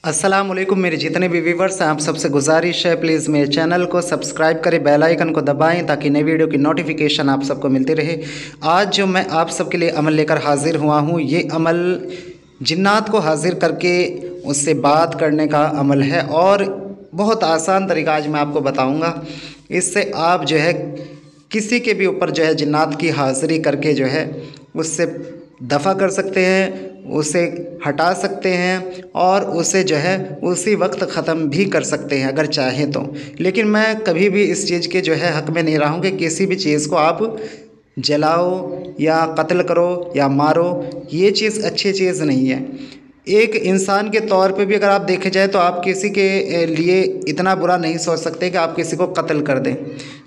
अस्सलाम वालेकुम मेरे जितने भी व्यूवर्स हैं, आप सबसे गुजारिश है प्लीज़ मेरे चैनल को सब्सक्राइब करें, बेल आइकन को दबाएं ताकि नई वीडियो की नोटिफिकेशन आप सबको मिलती रहे। आज जो मैं आप सबके लिए अमल लेकर हाजिर हुआ हूँ, ये अमल जिन्नात को हाजिर करके उससे बात करने का अमल है और बहुत आसान तरीका आज मैं आपको बताऊँगा। इससे आप जो है किसी के भी ऊपर जो है जिन्नात की हाज़िरी करके जो है उससे दफ़ा कर सकते हैं, उसे हटा सकते हैं और उसे जो है उसी वक्त ख़त्म भी कर सकते हैं अगर चाहें तो। लेकिन मैं कभी भी इस चीज़ के जो है हक़ में नहीं रहा हूँ कि किसी भी चीज़ को आप जलाओ या कत्ल करो या मारो, ये चीज़ अच्छी चीज़ नहीं है। एक इंसान के तौर पे भी अगर आप देखे जाए तो आप किसी के लिए इतना बुरा नहीं सोच सकते कि आप किसी को कत्ल कर दें,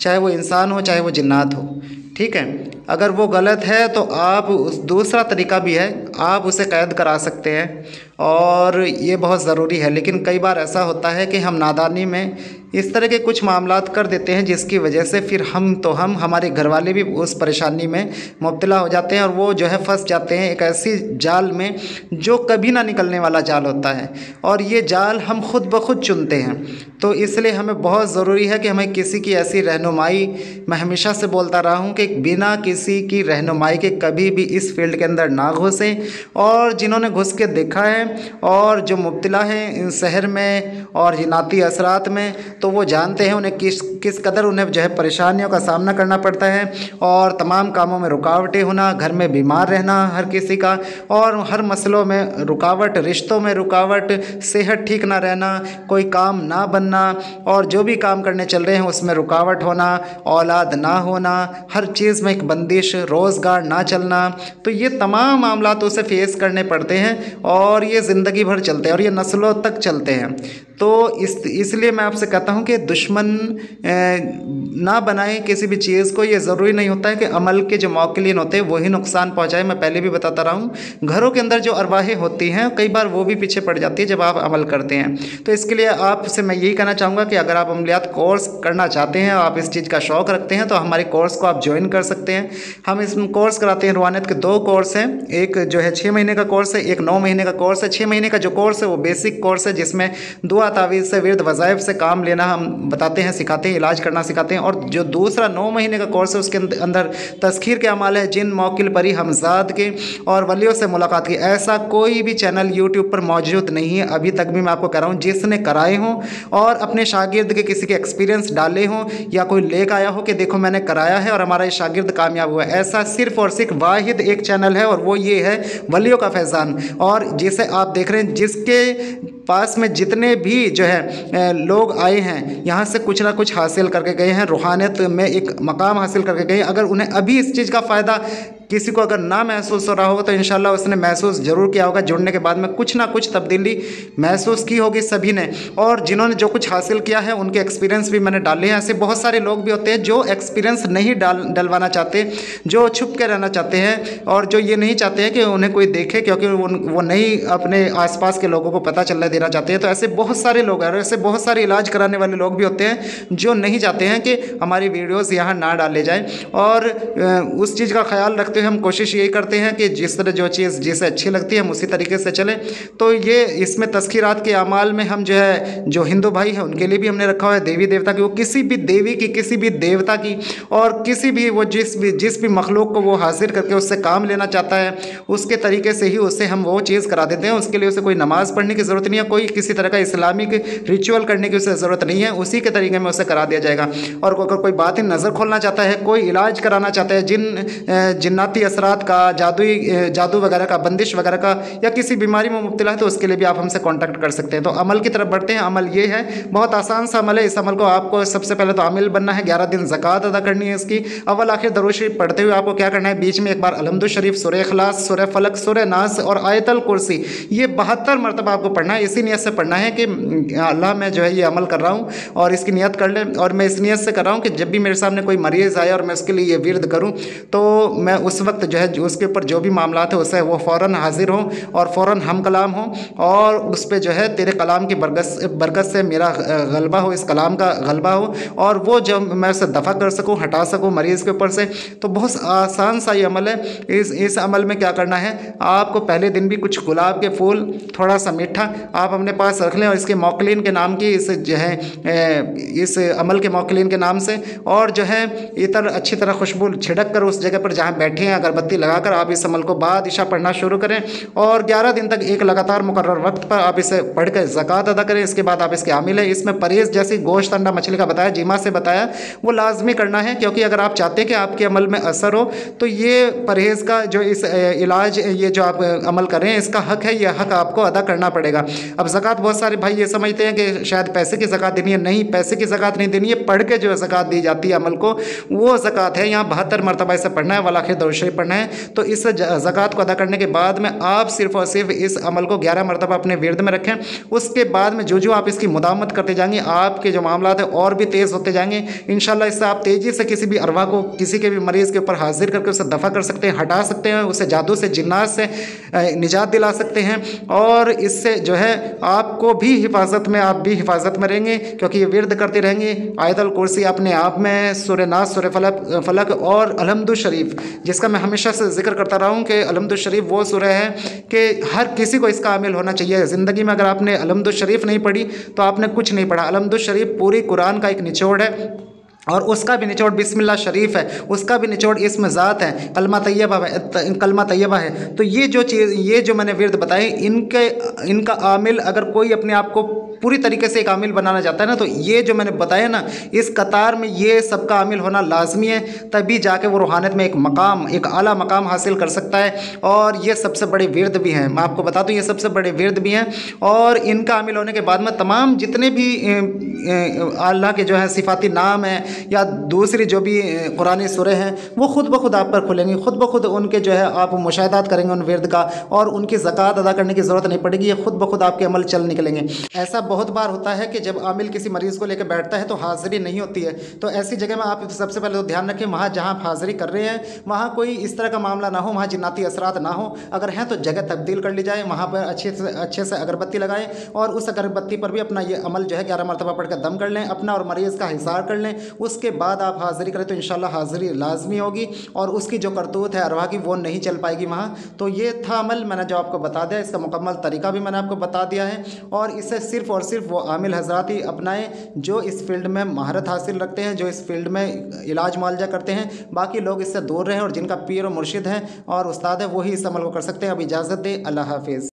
चाहे वो इंसान हो चाहे वो जिन्नात हो, ठीक है। अगर वो गलत है तो आप दूसरा तरीका भी है, आप उसे कैद करा सकते हैं और ये बहुत ज़रूरी है। लेकिन कई बार ऐसा होता है कि हम नादानी में इस तरह के कुछ मामलात कर देते हैं जिसकी वजह से फिर हम हमारे घर वाले भी उस परेशानी में मुब्तला हो जाते हैं और वो जो है फंस जाते हैं एक ऐसी जाल में जो कभी ना निकलने वाला जाल होता है और ये जाल हम खुद ब खुद चुनते हैं। तो इसलिए हमें बहुत ज़रूरी है कि हमें किसी की ऐसी रहनुमाई, मैं हमेशा से बोलता रहा हूँ कि बिना किसी की रहनुमाई के कभी भी इस फील्ड के अंदर ना घुसें। और जिन्होंने घुस के देखा है और जो मुब्तला हैं इन शहर में और जिन्नाती असरात में, तो वो जानते हैं उन्हें किस कदर उन्हें जो है परेशानियों का सामना करना पड़ता है और तमाम कामों में रुकावटें होना, घर में बीमार रहना हर किसी का, और हर मसलों में रुकावट, रिश्तों में रुकावट, सेहत ठीक ना रहना, कोई काम ना बनना और जो भी काम करने चल रहे हैं उसमें रुकावट होना, औलाद ना होना, हर चीज़ में एक बंदिश, रोज़गार ना चलना। तो ये तमाम मामलात उसे फेस करने पड़ते हैं और ये ज़िंदगी भर चलते हैं और ये नस्लों तक चलते हैं। तो इसलिए मैं आपसे कहता हूँ कि दुश्मन ना बनाएं किसी भी चीज़ को। ये ज़रूरी नहीं होता है कि अमल के जो मौकिलीन होते हैं वही नुकसान पहुँचाए। मैं पहले भी बताता रहा हूँ, घरों के अंदर जो अरवाहें होती हैं कई बार वो भी पीछे पड़ जाती है जब आप अमल करते हैं। तो इसके लिए आपसे मैं यही कहना चाहूँगा कि अगर आप अमलियात कोर्स करना चाहते हैं, आप इस चीज़ का शौक़ रखते हैं, तो हमारे कोर्स को आप ज्वाइन कर सकते हैं। हम इस कोर्स कराते हैं, रूहानियत के 2 कोर्स हैं, एक जो है 6 महीने का कोर्स है, एक 9 महीने का कोर्स है। 6 महीने का जो कोर्स है वो बेसिक कोर्स है जिसमें दुआ तावीज़ से, विर्द वज़ाइफ से काम लेना हम बताते हैं, सिखाते हैं, इलाज करना सिखाते हैं। और जो दूसरा 9 महीने का कोर्स है उसके अंदर तस्खीर के अमाल है, जिन मौकिल परी हमजाद के और वलियों से मुलाकात की। ऐसा कोई भी चैनल यूट्यूब पर मौजूद नहीं है अभी तक भी, मैं आपको कह रहा हूँ, जिसने कराए हों और अपने शागिर्द के किसी के एक्सपीरियंस डाले हों या कोई लेकर आया हो कि देखो मैंने कराया है और हमारा ये शागिर्द कामयाब हुआ है। ऐसा सिर्फ और सिर्फ वाहिद एक चैनल है और वो ये है वलियों का फैज़ान। और जिसे आप देख रहे हैं, जिसके पास में जितने भी जो है लोग आए हैं यहाँ से कुछ ना कुछ हासिल करके गए हैं, रूहानियत में एक मकाम हासिल करके गए हैं। अगर उन्हें अभी इस चीज़ का फ़ायदा किसी को अगर ना महसूस हो रहा होगा तो इंशाल्लाह उसने महसूस ज़रूर किया होगा। जुड़ने के बाद में कुछ ना कुछ तब्दीली महसूस की होगी सभी ने। और जिन्होंने जो कुछ हासिल किया है उनके एक्सपीरियंस भी मैंने डाले हैं। ऐसे बहुत सारे लोग भी होते हैं जो एक्सपीरियंस नहीं डलवाना चाहते, जो छुप के रहना चाहते हैं और जो ये नहीं चाहते हैं कि उन्हें कोई देखे, क्योंकि वो नहीं अपने आसपास के लोगों को पता चलने देना चाहते हैं। तो ऐसे बहुत सारे लोग हैं और ऐसे बहुत सारे इलाज कराने वाले लोग भी होते हैं जो नहीं चाहते हैं कि हमारी वीडियोज़ यहाँ ना डाले जाएँ। और उस चीज़ का ख्याल रखते हम कोशिश यही करते हैं कि जिस तरह जो चीज़ जिसे अच्छी लगती है हम उसी तरीके से चलें। तो ये इसमें तस्खीरात के अमाल में हम जो है जो हिंदू भाई हैं उनके लिए भी हमने रखा हुआ है देवी देवता की, वो किसी भी देवी की, किसी भी देवता की और किसी भी वो जिस भी मखलूक को वो हाजिर करके उससे काम लेना चाहता है उसके तरीके से ही उससे हम वो चीज़ करा देते हैं। उसके लिए उसे कोई नमाज़ पढ़ने की ज़रूरत नहीं है, कोई किसी तरह का इस्लामिक रिचुअल करने की उसे ज़रूरत नहीं है, उसी के तरीके में उसे करा दिया जाएगा। और अगर कोई बात ही नज़र खोलना चाहता है, कोई इलाज कराना चाहता है जिन्नाती असरात का, जादू वगैरह का, बंदिश वगैरह का, या किसी बीमारी में मुब्तला है, तो उसके लिए भी आप हमसे कांटेक्ट कर सकते हैं। तो अमल की तरफ बढ़ते हैं। अमल ये है, बहुत आसान सा अमल है। इस अमल को आपको सबसे पहले तो आमिल बनना है, 11 दिन ज़कात अदा करनी है इसकी। अव्वल आखिर दरूद शरीफ पढ़ते हुए आपको क्या करना है, बीच में एक बार अलहम्दु शरीफ, सूरह इखलास, सूरह फलक, सूरह नास और आयतल कुर्सी, ये 72 मरतबा आपको पढ़ना है। इसी नियत से पढ़ना है कि अल्लाह मैं जो है ये अमल कर रहा हूँ और इसकी नियत कर लें। और मैं इस नियत से कर रहा हूँ कि जब भी मेरे सामने कोई मरीज़ आए और मैं उसके लिए ये विर्द करूँ तो मैं उस उस वक्त जो है उसके ऊपर जो भी मामला है उससे वो फ़ौरन हाजिर हों और फ़ौरन हम कलाम हों, और उस पर जो है तेरे कलाम की बरकत से मेरा गलबा हो, इस कलाम का गलबा हो, और वो जब मैं उसे दफ़ा कर सकूँ, हटा सकूँ मरीज़ के ऊपर से। तो बहुत आसान सा ये अमल है। इस अमल में क्या करना है, आपको पहले दिन भी कुछ गुलाब के फूल, थोड़ा सा मीठा आप अपने पास रख लें, और इसके मौकलीन के नाम की इस जो है इस अमल के मौकलीन के नाम से, और जो है इतर अच्छी तरह खुशबू छिड़क कर उस जगह पर जहाँ बैठे हैं अगरबत्ती लगाकर आप इस अमल को बाद इशा पढ़ना शुरू करें, और 11 दिन तक एक लगातार मुकर्रर वक्त पर आप इसे पढ़कर ज़कात अदा करें। इसके बाद आप इसके आमिल है। इसमें परहेज़ जैसे गोश्त, अंडा, मछली का बताया, जीमा से बताया, वो लाजमी करना है, क्योंकि अगर आप चाहते हैं कि आपके अमल में असर हो तो ये परहेज़ का जो इस इलाज, ये जो आप अमल कर रहे हैं इसका हक है, ये हक आपको अदा करना पड़ेगा। अब ज़कात बहुत सारे भाई ये समझते हैं कि शायद पैसे की ज़कात देनी है। नहीं, पैसे की ज़कात नहीं देनी है, पढ़ के जो ज़कात दी जाती है अमल को, वो ज़कात है। यहाँ 72 मरतबा इसे पढ़ना है, वलाखिर दरूद शरीफ पढ़ना है। तो इस ज़कात को अदा करने के बाद में आप सिर्फ़ और सिर्फ इस अमल को 11 मरतबा अपने विर्द में रखें। उसके बाद में जो आप इसकी मुदावमत करते जाएंगे, आपके जो मामला है और भी तेज़ होते जाएंगे। इंशाल्लाह इससे आप तेज़ी से किसी भी अरवा को, किसी के भी मरीज़ के ऊपर हाजिर करके उसे दफ़ा कर सकते हैं, हटा सकते हैं, उसे जादू से, जिन्नात से निजात दिला सकते हैं, और इससे जो है आपको भी हिफाजत में, आप भी हिफाजत में रहेंगे, क्योंकि ये विर्द करते रहेंगे। आयतुल कुर्सी अपने आप में, सूरह नास, सूरह फलक और अलहम्दुल शरीफ, जिसका मैं हमेशा से जिक्र करता रहा हूँ कि अलहम्दुल शरीफ वो सूरह है कि हर किसी को इसका आमिल होना चाहिए। ज़िंदगी में अगर आपने अलहम्दुल शरीफ नहीं पढ़ी तो आपने कुछ नहीं पढ़ा। अलहम्दुल शरीफ पूरी कुरान का एक निचोड़ है, और उसका भी निचोड़ बिस्मिल्लाह शरीफ है, उसका भी निचोड़ इस्म ज़ात है, कलमा तैयबा है। तो ये जो चीज़, ये जो मैंने विर्द बताए, इनका आमिल अगर कोई अपने आप को पूरी तरीके से एक आमिल बनाना चाहता है ना, तो ये जो मैंने बताया ना, इस कतार में ये सबका आमिल होना लाजमी है, तभी जाके वो रूहानियत में एक मकाम, एक आला मकाम हासिल कर सकता है। और ये सबसे बड़े विर्द भी हैं, मैं आपको बता दूँ, ये सबसे बड़े विर्द भी हैं। और इनका आमिल होने के बाद में तमाम जितने भी अल्लाह के जो है सिफाती नाम हैं या दूसरी जो भी कुरानी सूरह हैं, वो खुद ब खुद आप पर खुलेंगी, खुद ब खुद उनके जो है आप मुशाहिदात करेंगे उन विर्द का, और उनकी ज़कात अदा करने की ज़रूरत नहीं पड़ेगी, ये खुद ब खुद आपके अमल चल निकलेंगे। ऐसा बहुत बार होता है कि जब आमिल किसी मरीज़ को लेकर बैठता है तो हाज़िरी नहीं होती है। तो ऐसी जगह में आप सबसे पहले तो ध्यान रखें, वहाँ जहाँ आप हाज़िरी कर रहे हैं वहाँ कोई इस तरह का मामला ना हो, वहाँ जिन्नाती असरात ना हो। अगर हैं तो जगह तब्दील कर ली जाए, वहाँ पर अच्छे से अगरबत्ती लगाएं, और उस अगरबत्ती पर भी अपना ये अमल जो है 11 मरतबा पढ़ कर दम कर लें, अपना और मरीज़ का हिसार कर लें। उसके बाद आप हाज़िरी करें तो इंशाल्लाह हाज़िरी लाजमी होगी, और उसकी जो करतूत है अरवा की वो नहीं चल पाएगी वहाँ। तो ये था अमल, मैंने जो आपको बता दिया, इसका मुकम्मल तरीका भी मैंने आपको बता दिया है। और इसे सिर्फ़ और सिर्फ वो आमिल हज़रात ही अपनाएं जो इस फील्ड में महारत हासिल रखते हैं, जो इस फील्ड में इलाज मुआलजा करते हैं। बाकी लोग इससे दूर रहें, और जिनका पीर और मुर्शिद है और उस्ताद है वही इस अमल को कर सकते हैं। अब इजाज़त दें, अल्लाह हाफिज़।